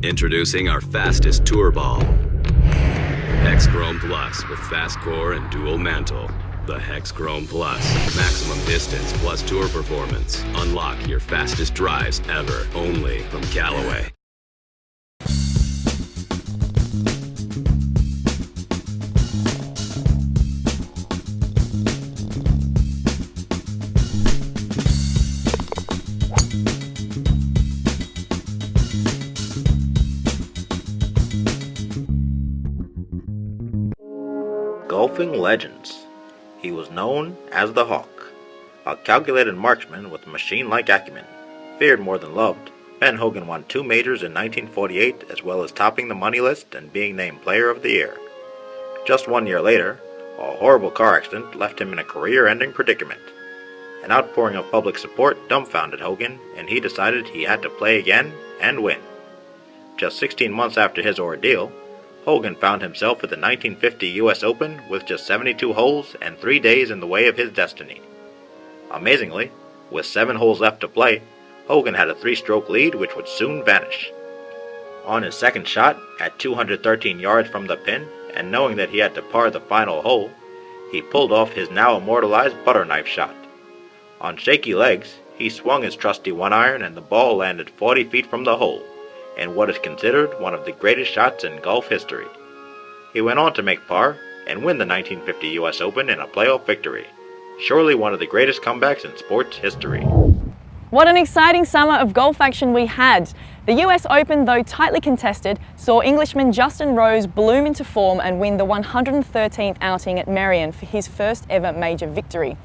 Introducing our fastest tour ball. Hex Chrome Plus with fast core and dual mantle. The Hex Chrome Plus. Maximum distance plus tour performance. Unlock your fastest drives ever. Only from Callaway. Golfing legends. He was known as the Hawk, a calculated marksman with machine-like acumen. Feared more than loved, Ben Hogan won 2 majors in 1948, as well as topping the money list and being named Player of the Year. Just 1 year later, a horrible car accident left him in a career-ending predicament. An outpouring of public support dumbfounded Hogan, and he decided he had to play again and win. Just 16 months after his ordeal, Hogan found himself at the 1950 U.S. Open with just 72 holes and 3 days in the way of his destiny. Amazingly, with 7 holes left to play, Hogan had a 3-stroke lead which would soon vanish. On his second shot, at 213 yards from the pin, and knowing that he had to par the final hole, he pulled off his now immortalized butter knife shot. On shaky legs, he swung his trusty 1-iron and the ball landed 40 feet from the hole, in what is considered one of the greatest shots in golf history. He went on to make par and win the 1950 U.S. Open in a playoff victory, surely one of the greatest comebacks in sports history. What an exciting summer of golf action we had! The US Open, though tightly contested, saw Englishman Justin Rose bloom into form and win the 113th outing at Merion for his first ever major victory.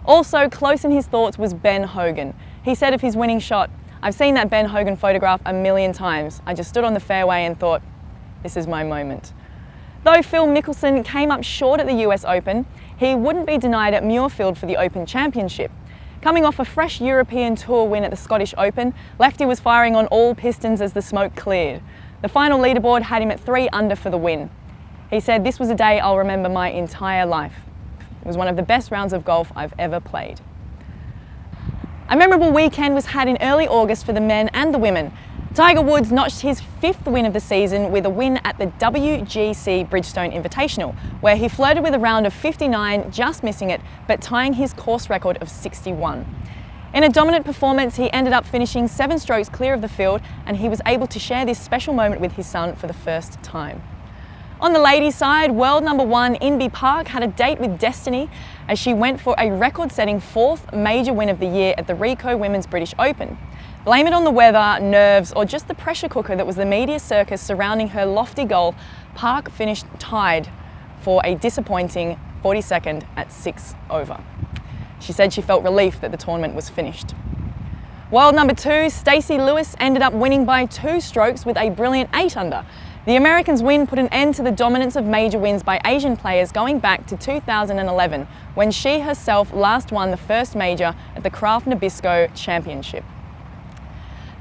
Also close in his thoughts was Ben Hogan. He said of his winning shot, "I've seen that Ben Hogan photograph a million times. I just stood on the fairway and thought, this is my moment." Though Phil Mickelson came up short at the US Open, he wouldn't be denied at Muirfield for the Open Championship. Coming off a fresh European Tour win at the Scottish Open, Lefty was firing on all pistons as the smoke cleared. The final leaderboard had him at 3 under for the win. He said, "This was a day I'll remember my entire life. It was one of the best rounds of golf I've ever played." A memorable weekend was had in early August for the men and the women. Tiger Woods notched his 5th win of the season with a win at the WGC Bridgestone Invitational, where he flirted with a round of 59, just missing it, but tying his course record of 61. In a dominant performance, he ended up finishing 7 strokes clear of the field, and he was able to share this special moment with his son for the first time. On the ladies' side, world number 1 Inbee Park had a date with destiny as she went for a record-setting 4th major win of the year at the Ricoh Women's British Open. Blame it on the weather, nerves, or just the pressure cooker that was the media circus surrounding her lofty goal, Park finished tied for a disappointing 42nd at 6 over. She said she felt relief that the tournament was finished. World number 2, Stacey Lewis ended up winning by 2 strokes with a brilliant 8 under. The Americans' win put an end to the dominance of major wins by Asian players going back to 2011, when she herself last won the first major at the Kraft Nabisco Championship.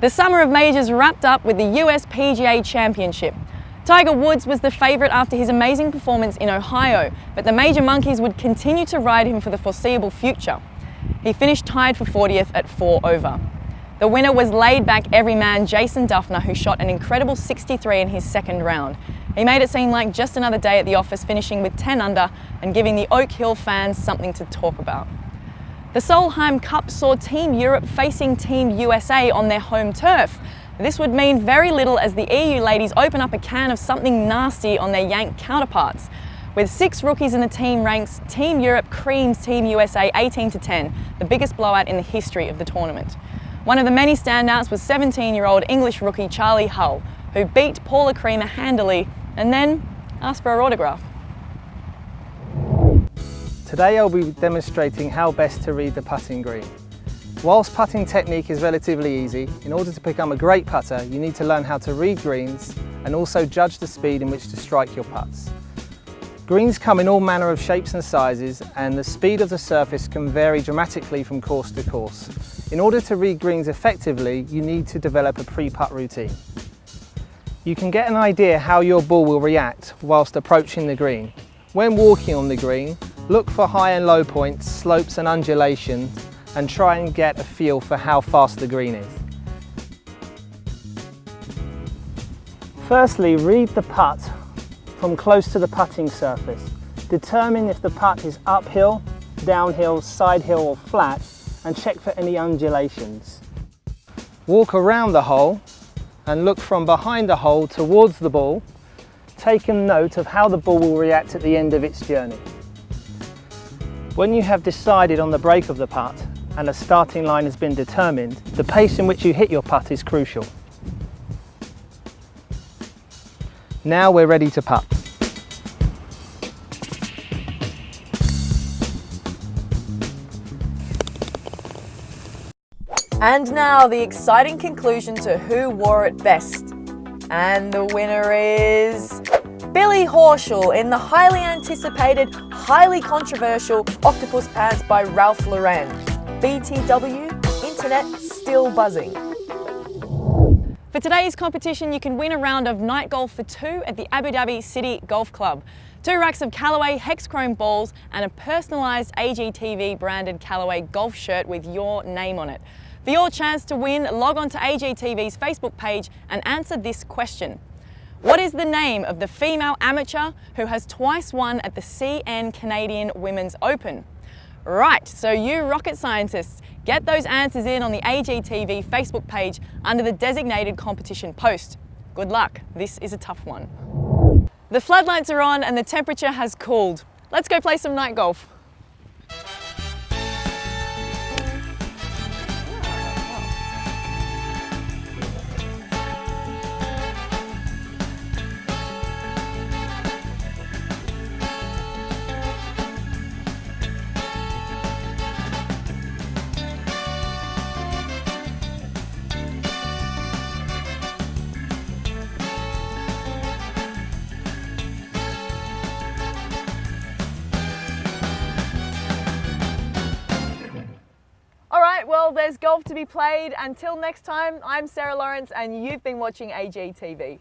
The summer of majors wrapped up with the US PGA Championship. Tiger Woods was the favourite after his amazing performance in Ohio, but the major monkeys would continue to ride him for the foreseeable future. He finished tied for 40th at 4 over. The winner was laid-back everyman Jason Duffner, who shot an incredible 63 in his second round. He made it seem like just another day at the office, finishing with 10 under and giving the Oak Hill fans something to talk about. The Solheim Cup saw Team Europe facing Team USA on their home turf. This would mean very little as the EU ladies open up a can of something nasty on their Yank counterparts. With 6 rookies in the team ranks, Team Europe creams Team USA 18-10, the biggest blowout in the history of the tournament. One of the many standouts was 17-year-old English rookie Charlie Hull, who beat Paula Creamer handily and then asked for her autograph. Today I'll be demonstrating how best to read the putting green. Whilst putting technique is relatively easy, in order to become a great putter you need to learn how to read greens and also judge the speed in which to strike your putts. Greens come in all manner of shapes and sizes, and the speed of the surface can vary dramatically from course to course. In order to read greens effectively, you need to develop a pre-putt routine. You can get an idea how your ball will react whilst approaching the green. When walking on the green, look for high and low points, slopes and undulations, and try and get a feel for how fast the green is. Firstly, read the putt from close to the putting surface. Determine if the putt is uphill, downhill, side hill or flat, and check for any undulations. Walk around the hole and look from behind the hole towards the ball, taking note of how the ball will react at the end of its journey. When you have decided on the break of the putt and a starting line has been determined, the pace in which you hit your putt is crucial. Now we're ready to putt. And now the exciting conclusion to who wore it best. And the winner is Billy Horschel in the highly anticipated, highly controversial octopus pants by Ralph Lauren. BTW, internet still buzzing. For today's competition, you can win a round of night golf for two at the Abu Dhabi City Golf Club. 2 racks of Callaway Hex Chrome balls and a personalised AGTV branded Callaway golf shirt with your name on it. For your chance to win, log on to AGTV's Facebook page and answer this question. What is the name of the female amateur who has twice won at the CN Canadian Women's Open? Right, so you rocket scientists, get those answers in on the AGTV Facebook page under the designated competition post. Good luck, this is a tough one. The floodlights are on and the temperature has cooled. Let's go play some night golf. Well, there's golf to be played. Until next time, I'm Sarah Lawrence and you've been watching AGTV.